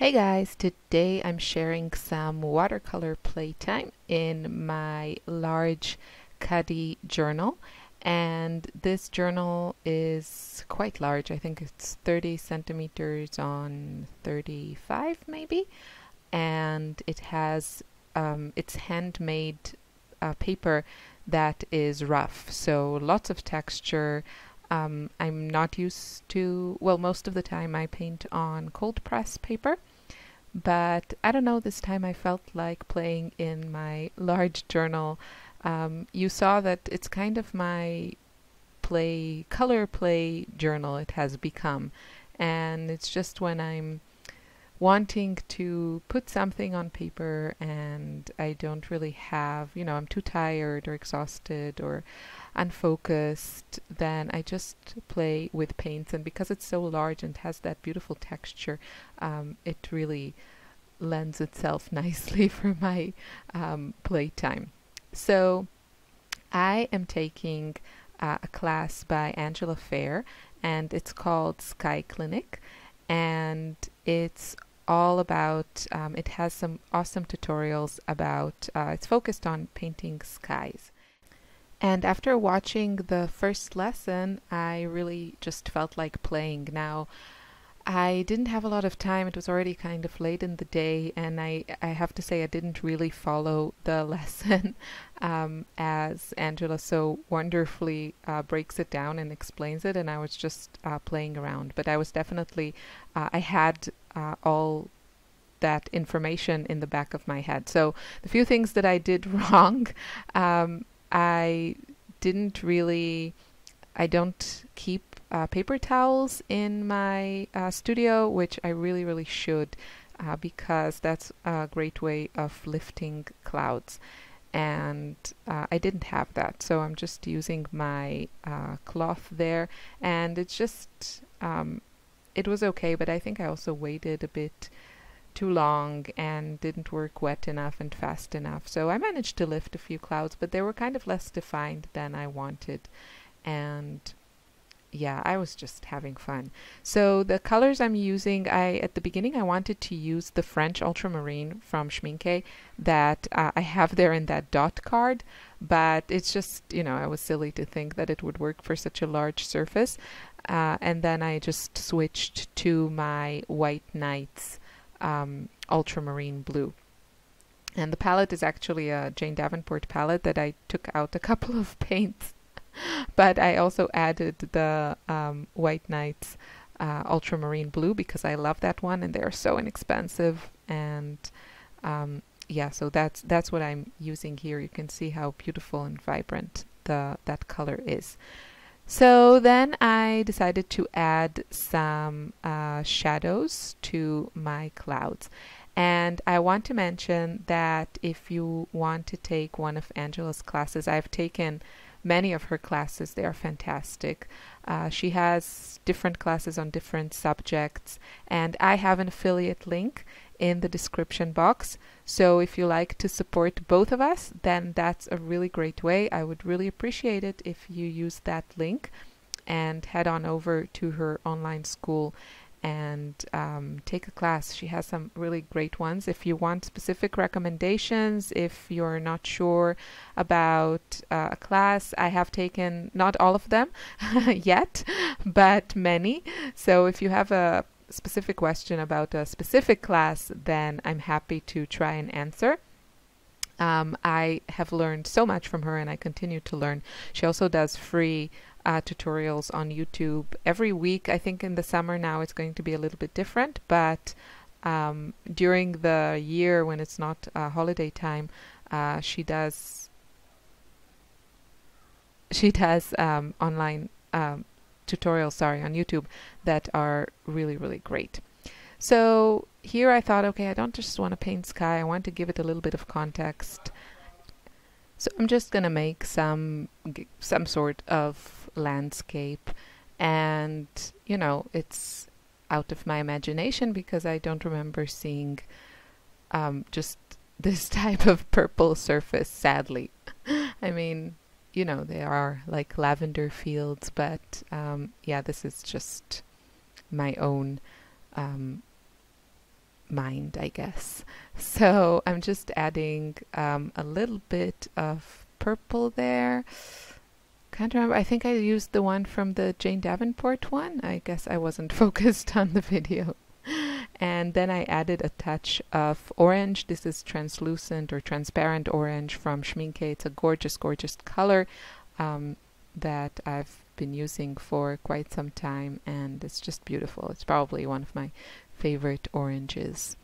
Hey guys, today I'm sharing some watercolor playtime in my large Khadi journal. And this journal is quite large. I think it's 30 centimeters on 35 maybe. And it has it's handmade paper that is rough. So lots of texture. I'm not used to, well, most of the time I paint on cold press paper, but I don't know, this time I felt like playing in my large journal. You saw that it's kind of my color play journal it has become. And it's just when I'm wanting to put something on paper and I don't really have, I'm too tired or exhausted or unfocused, then I just play with paints. And because it's so large and has that beautiful texture, it really lends itself nicely for my playtime. So I am taking a class by Angela Fehr, and it's called Sky Clinic, and it's all about, it has some awesome tutorials about, it's focused on painting skies. And after watching the first lesson, I really just felt like playing. Now, I didn't have a lot of time. It was already kind of late in the day, and I have to say I didn't really follow the lesson as Angela so wonderfully breaks it down and explains it, and I was just playing around. But I was definitely, I had all that information in the back of my head. So the few things that I did wrong, I didn't really, I don't keep paper towels in my studio, which I really should, because that's a great way of lifting clouds. And I didn't have that, so I'm just using my cloth there, and it's just, it was okay, but I think I also waited a bit too long and didn't work wet enough and fast enough. So I managed to lift a few clouds, but they were kind of less defined than I wanted. And yeah, I was just having fun. So the colors I'm using, at the beginning I wanted to use the French ultramarine from Schmincke that I have there in that dot card, but it's just, I was silly to think that it would work for such a large surface. And then I just switched to my White Nights ultramarine blue. And the palette is actually a Jane Davenport palette that I took out a couple of paints. But I also added the White Nights ultramarine blue because I love that one and they're so inexpensive. And yeah, so that's what I'm using here. You can see how beautiful and vibrant that color is. So then I decided to add some shadows to my clouds. And I want to mention that if you want to take one of Angela's classes, I've taken many of her classes. They are fantastic. She has different classes on different subjects, and I have an affiliate link in the description box. So if you like to support both of us, then that's a really great way. I would really appreciate it if you use that link and head on over to her online school and take a class. She has some really great ones. If you want specific recommendations, if you're not sure about a class, I have taken not all of them yet, but many. So if you have a specific question about a specific class, then I'm happy to try and answer. I have learned so much from her and I continue to learn. She also does free tutorials on YouTube every week. I think in the summer now it's going to be a little bit different, but during the year when it's not holiday time, she does online tutorials, on YouTube that are really great. So here I thought, okay, I don't just want to paint sky, I want to give it a little bit of context. So I'm just gonna make some sort of landscape, and it's out of my imagination because I don't remember seeing just this type of purple surface, sadly. I mean, there are like lavender fields, but yeah, this is just my own mind, I guess. So I'm just adding a little bit of purple there. Can't remember. I think I used the one from the Jane Davenport one. I guess I wasn't focused on the video. And then I added a touch of orange. This is translucent or transparent orange from Schminke. It's a gorgeous, gorgeous color that I've been using for quite some time, and it's just beautiful. It's probably one of my favorite oranges.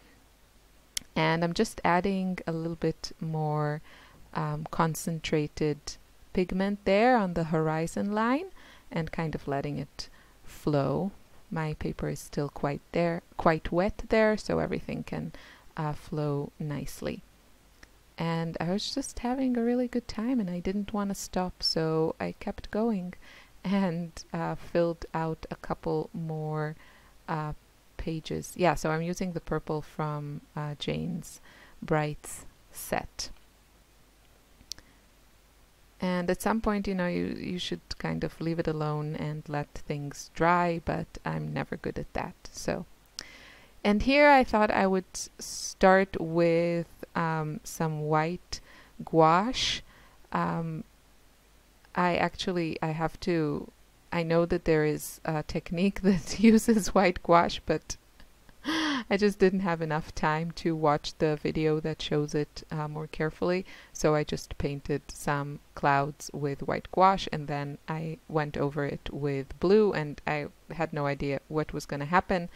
And I'm just adding a little bit more concentrated pigment there on the horizon line and kind of letting it flow. My paper is still quite wet there, so everything can flow nicely. And I was just having a really good time, and I didn't want to stop, so I kept going and filled out a couple more pages. Yeah, so I'm using the purple from Jane's Brights set. And at some point, you know, you should kind of leave it alone and let things dry, but I'm never good at that. So, and here I thought I would start with some white gouache. I know that there is a technique that uses white gouache, but I just didn't have enough time to watch the video that shows it more carefully, so I just painted some clouds with white gouache, and then I went over it with blue, and I had no idea what was going to happen,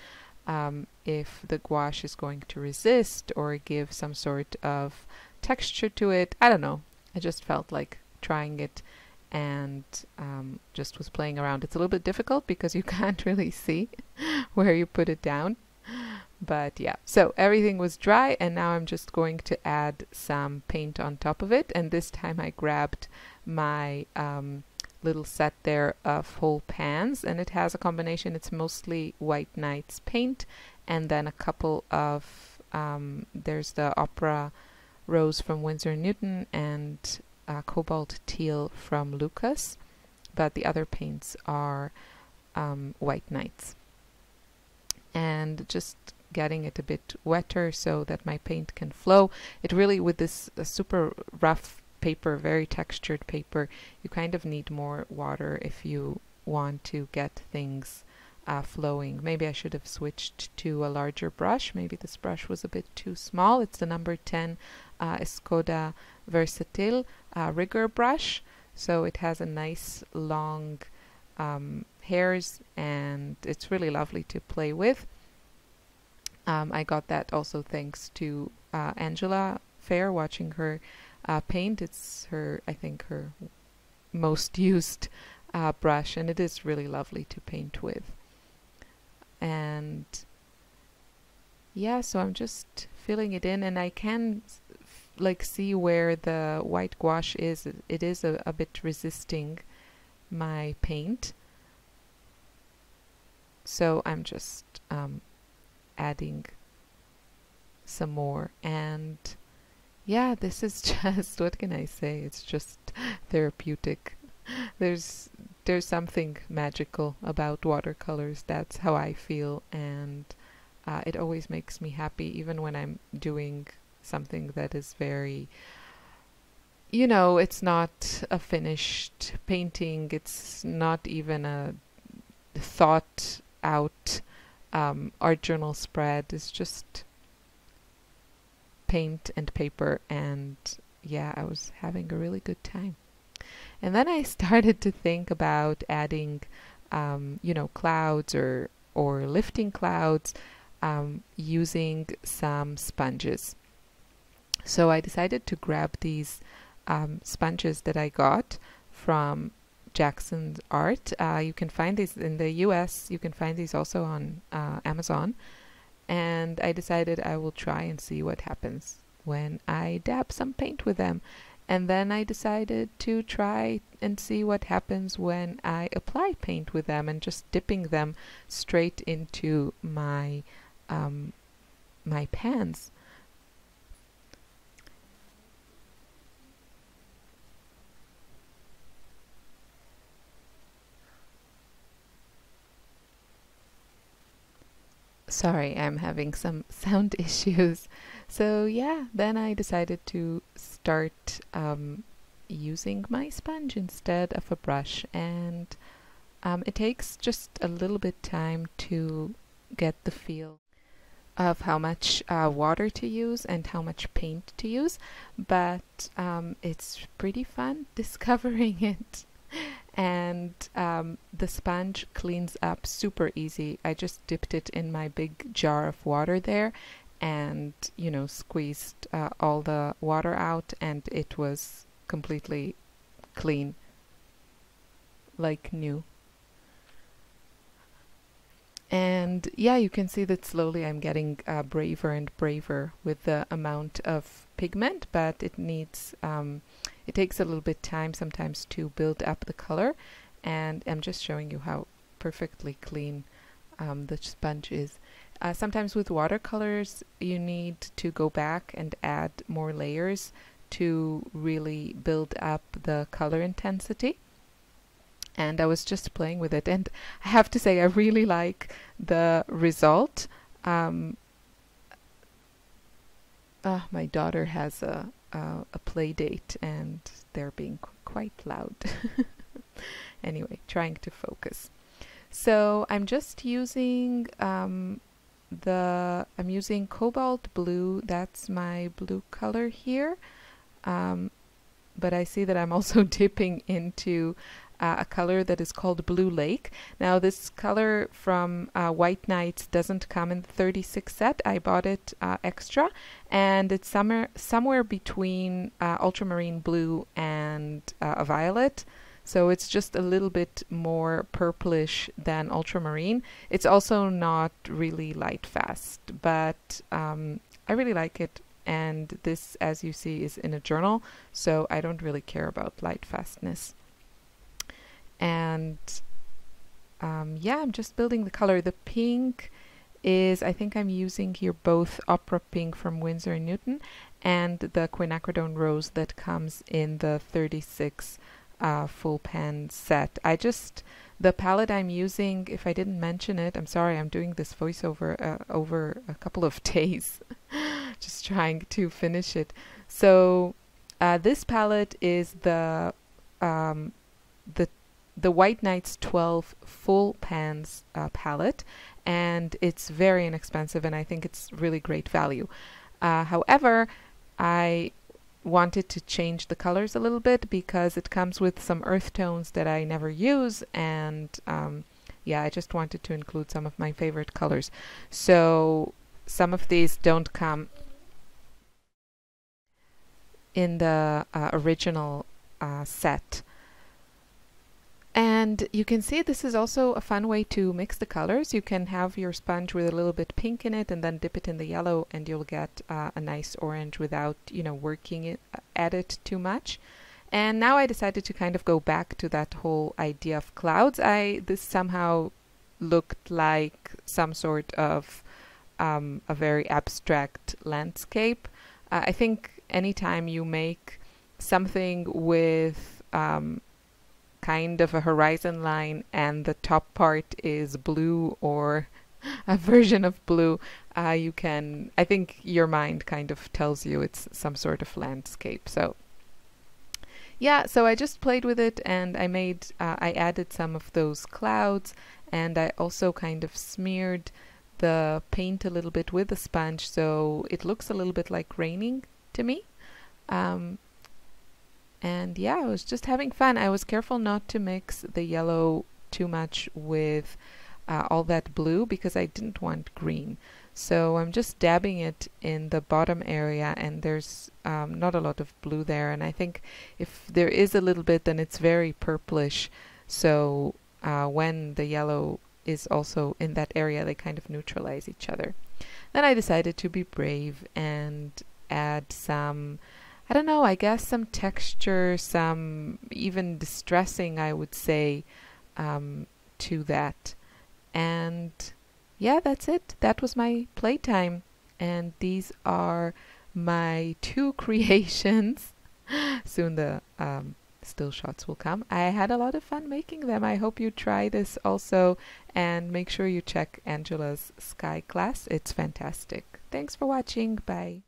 if the gouache is going to resist or give some sort of texture to it. I don't know. I just felt like trying it and just was playing around. It's a little bit difficult because you can't really see where you put it down. But yeah, so everything was dry, and now I'm just going to add some paint on top of it. And this time I grabbed my little set there of whole pans, and it has a combination. It's mostly White Nights paint, and then a couple of there's the Opera Rose from Winsor & Newton and Cobalt Teal from Lucas, but the other paints are White Nights. And just getting it a bit wetter so that my paint can flow. It really, with this super rough paper, very textured paper, you kind of need more water if you want to get things flowing. Maybe I should have switched to a larger brush. Maybe this brush was a bit too small. It's the number 10 Escoda Versatil rigger brush. So it has a nice long hairs, and it's really lovely to play with. I got that also thanks to Angela Fehr, watching her paint. It's her, I think, her most used brush, and it is really lovely to paint with. And yeah, so I'm just filling it in, and I can like see where the white gouache is. It is a bit resisting my paint. So I'm just adding some more, and yeah, this is just, what can I say, it's just therapeutic. There's something magical about watercolors. That's how I feel, and it always makes me happy, even when I'm doing something that is very, you know, it's not a finished painting, it's not even a thought out art journal spread. Is just paint and paper, and yeah, I was having a really good time. And then I started to think about adding you know, clouds or lifting clouds using some sponges. So I decided to grab these sponges that I got from Jackson's Art. You can find these in the US. You can find these also on Amazon. And I decided I will try and see what happens when I dab some paint with them. And then I decided to try and see what happens when I apply paint with them, and just dipping them straight into my my pans. Sorry, I'm having some sound issues. So yeah, then I decided to start using my sponge instead of a brush, and it takes just a little bit time to get the feel of how much water to use and how much paint to use, but it's pretty fun discovering it. And the sponge cleans up super easy. I just dipped it in my big jar of water there and, you know, squeezed all the water out, and it was completely clean, like new. And yeah, you can see that slowly I'm getting braver and braver with the amount of pigment, but it needs, it takes a little bit time sometimes to build up the color, and I'm just showing you how perfectly clean the sponge is. Sometimes with watercolors, you need to go back and add more layers to really build up the color intensity. And I was just playing with it, and I have to say I really like the result. My daughter has a play date, and they're being quite loud. Anyway, trying to focus. So I'm just using I'm using cobalt blue. That's my blue color here. But I see that I'm also dipping into a color that is called Blue Lake. Now this color from White Nights doesn't come in the 36 set. I bought it extra, and it's somewhere between ultramarine blue and a violet. So it's just a little bit more purplish than ultramarine. It's also not really light fast, but I really like it. And this, as you see, is in a journal, so I don't really care about light fastness. And yeah, I'm just building the color. The pink is, I think I'm using here both Opera Pink from Winsor & Newton and the quinacridone rose that comes in the 36 full pan set. The palette I'm using, if I didn't mention it, I'm sorry, I'm doing this voiceover over a couple of days, just trying to finish it. So this palette is the White Nights 12 full pans palette, and it's very inexpensive, and I think it's really great value. However, I wanted to change the colors a little bit because it comes with some earth tones that I never use, and yeah, I just wanted to include some of my favorite colors. So some of these don't come in the original set. And you can see this is also a fun way to mix the colors. You can have your sponge with a little bit pink in it and then dip it in the yellow, and you'll get a nice orange without, you know, working it at it too much. And now I decided to kind of go back to that whole idea of clouds. This somehow looked like some sort of a very abstract landscape. I think anytime you make something with kind of a horizon line and the top part is blue or a version of blue, I think your mind kind of tells you it's some sort of landscape. So yeah, so I just played with it, and I added some of those clouds, and I also kind of smeared the paint a little bit with the sponge, so it looks a little bit like raining to me. And yeah, I was just having fun. I was careful not to mix the yellow too much with all that blue because I didn't want green. So I'm just dabbing it in the bottom area, and there's not a lot of blue there. And I think if there is a little bit, then it's very purplish. So when the yellow is also in that area, they kind of neutralize each other. Then I decided to be brave and add some, I don't know, I guess some texture, some even distressing, I would say, to that. And yeah, that's it. That was my playtime. And these are my two creations. Soon the still shots will come. I had a lot of fun making them. I hope you try this also, and make sure you check Angela's sky class. It's fantastic. Thanks for watching. Bye.